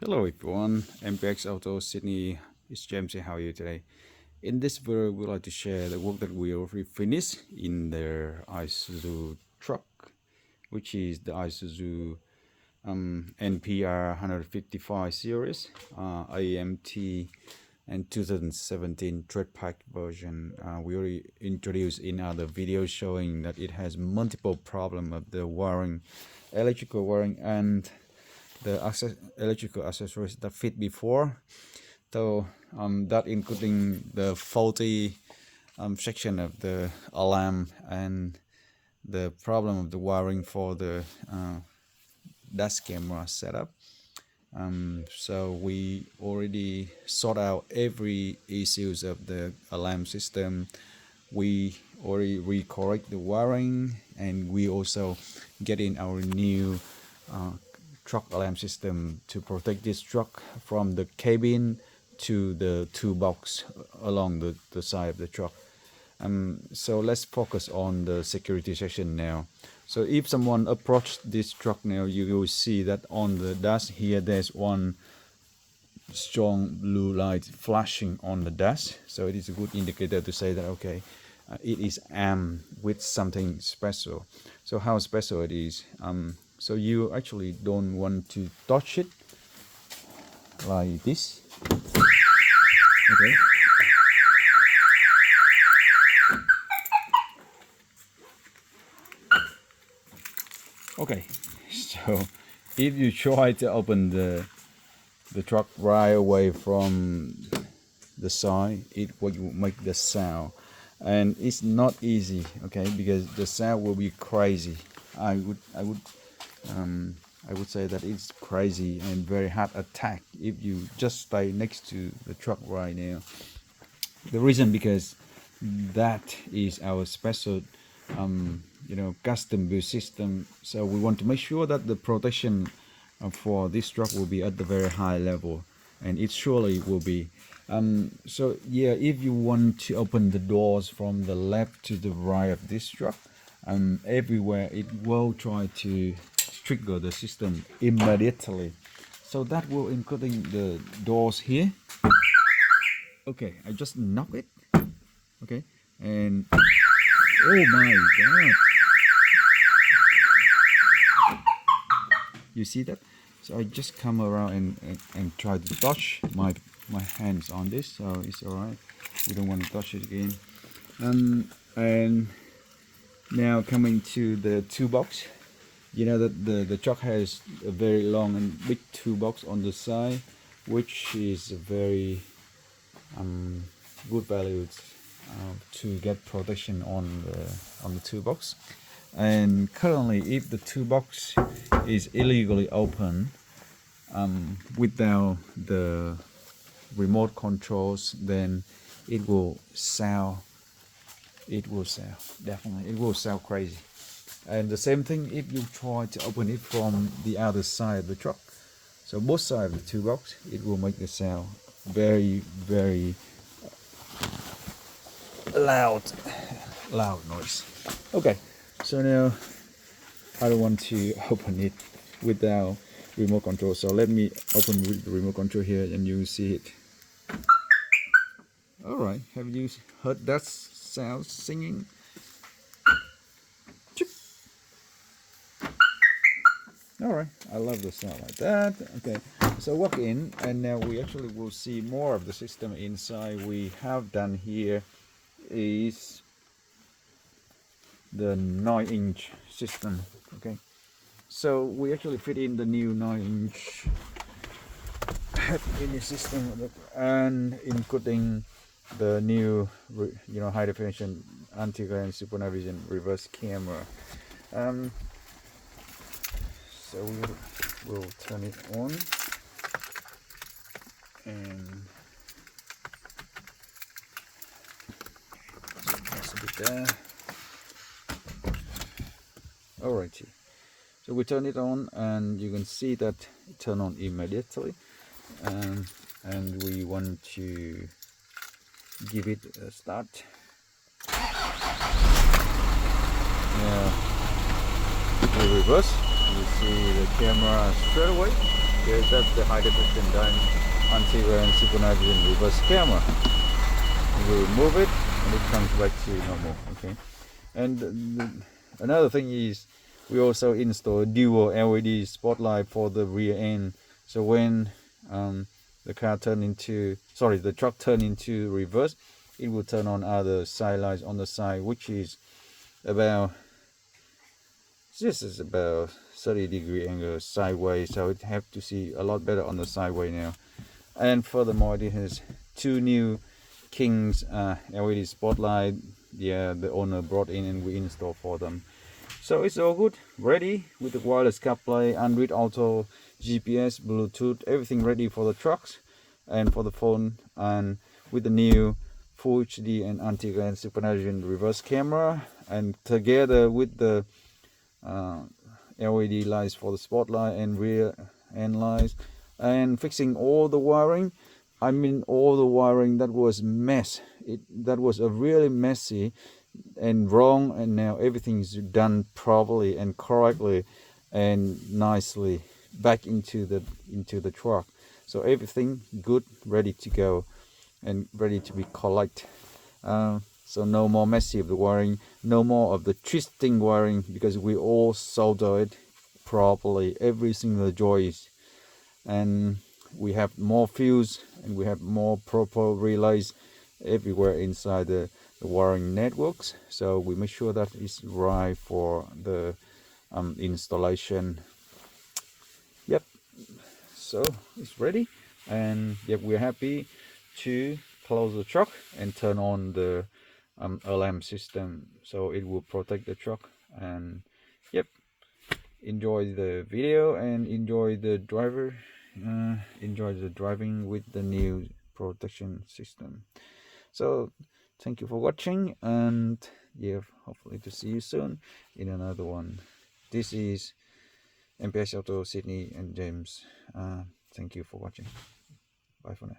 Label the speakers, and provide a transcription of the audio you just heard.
Speaker 1: Hello everyone, MPX AUTOS Sydney, it's James here. How are you today? In this video, we'd like to share the work that we already finished in the ISUZU truck, which is the ISUZU NPR 155 series, AMT and 2017 tread pack version. We already introduced in other videos showing that it has multiple problems of the wiring, electrical wiring, and the electrical accessories that fit before, so that including the faulty section of the alarm and the problem of the wiring for the dash camera setup. So we already sort out every issues of the alarm system. We already recorrect the wiring, and we also get in our new truck alarm system to protect this truck from the cabin to the toolbox along the side of the truck. So let's focus on the security section now. So if someone approached this truck now, you will see that on the dash here there's one strong blue light flashing on the dash. So it is a good indicator to say that okay, it is armed with something special. So how special it is? So you actually don't want to touch it like this. Okay. Okay. So if you try to open the truck right away from the side, it will make the sound, and it's not easy. Okay, because the sound will be crazy. I would say that it's crazy and very hard attack if you just stay next to the truck right now. The reason because that is our special custom build system. So we want to make sure that the protection for this truck will be at the very high level, and it surely will be. So yeah, if you want to open the doors from the left to the right of this truck, everywhere it will try to trigger the system immediately. So that will including the doors here. Okay, I just knock it. Okay, and oh my god, you see that? So I just come around and try to touch my hands on this, so it's alright. We don't want to touch it again. And now coming to the toolbox, you know that the truck has a very long and big toolbox on the side, which is a very good value to get protection on the toolbox. And currently, if the toolbox is illegally open without the remote controls, then it will sound definitely, it will sound crazy. And the same thing if you try to open it from the other side of the truck, so both sides of the toolbox, it will make the sound very, very loud noise. Okay, so now I don't want to open it without remote control, so let me open with the remote control here and you see it. Alright, have you heard that sound singing? Alright, I love the sound like that. Okay, so walk in, and now we actually will see more of the system inside. We have done here is the 9-inch system. Okay, so we actually fit in the new 9-inch head in the system, and including the new high definition anti-glare super night vision reverse camera. So we'll turn it on, and that's a bit there. Alrighty, so we turn it on, and you can see that it turn on immediately, and we want to give it a start. Now we reverse. You see the camera straight away. Here, that's the high definition done anti-glare and synchronized in reverse camera. We remove it and it comes back to normal. Okay, and another thing is we also install dual LED spotlight for the rear end. So when the truck turn into reverse, it will turn on other side lights on the side, which is about 30-degree angle sideways, so it have to see a lot better on the sideway now. And furthermore, it has two new King's LED spotlight. The owner brought in and we installed for them. So it's all good, ready with the wireless CarPlay, Android Auto, GPS, Bluetooth, everything ready for the trucks and for the phone, and with the new Full HD and anti-glare and synchronization reverse camera, and together with the LED lights for the spotlight and rear end lights, and fixing all the wiring. I mean, all the wiring that was mess. That was a really messy and wrong, and now everything's done properly and correctly and nicely back into the truck. So everything good, ready to go and ready to be collect. So no more messy of the wiring, no more of the twisting wiring, because we all solder it properly, every single joist, and we have more fuse and we have more proper relays everywhere inside the wiring networks. So we make sure that it's right for the installation. Yep, so it's ready, and yep, we're happy to close the truck and turn on the alarm system, so it will protect the truck. And yep, enjoy the video and enjoy the driving with the new protection system. So thank you for watching, and yeah, hopefully to see you soon in another one. This is MPX Auto Sydney and James. Thank you for watching. Bye for now.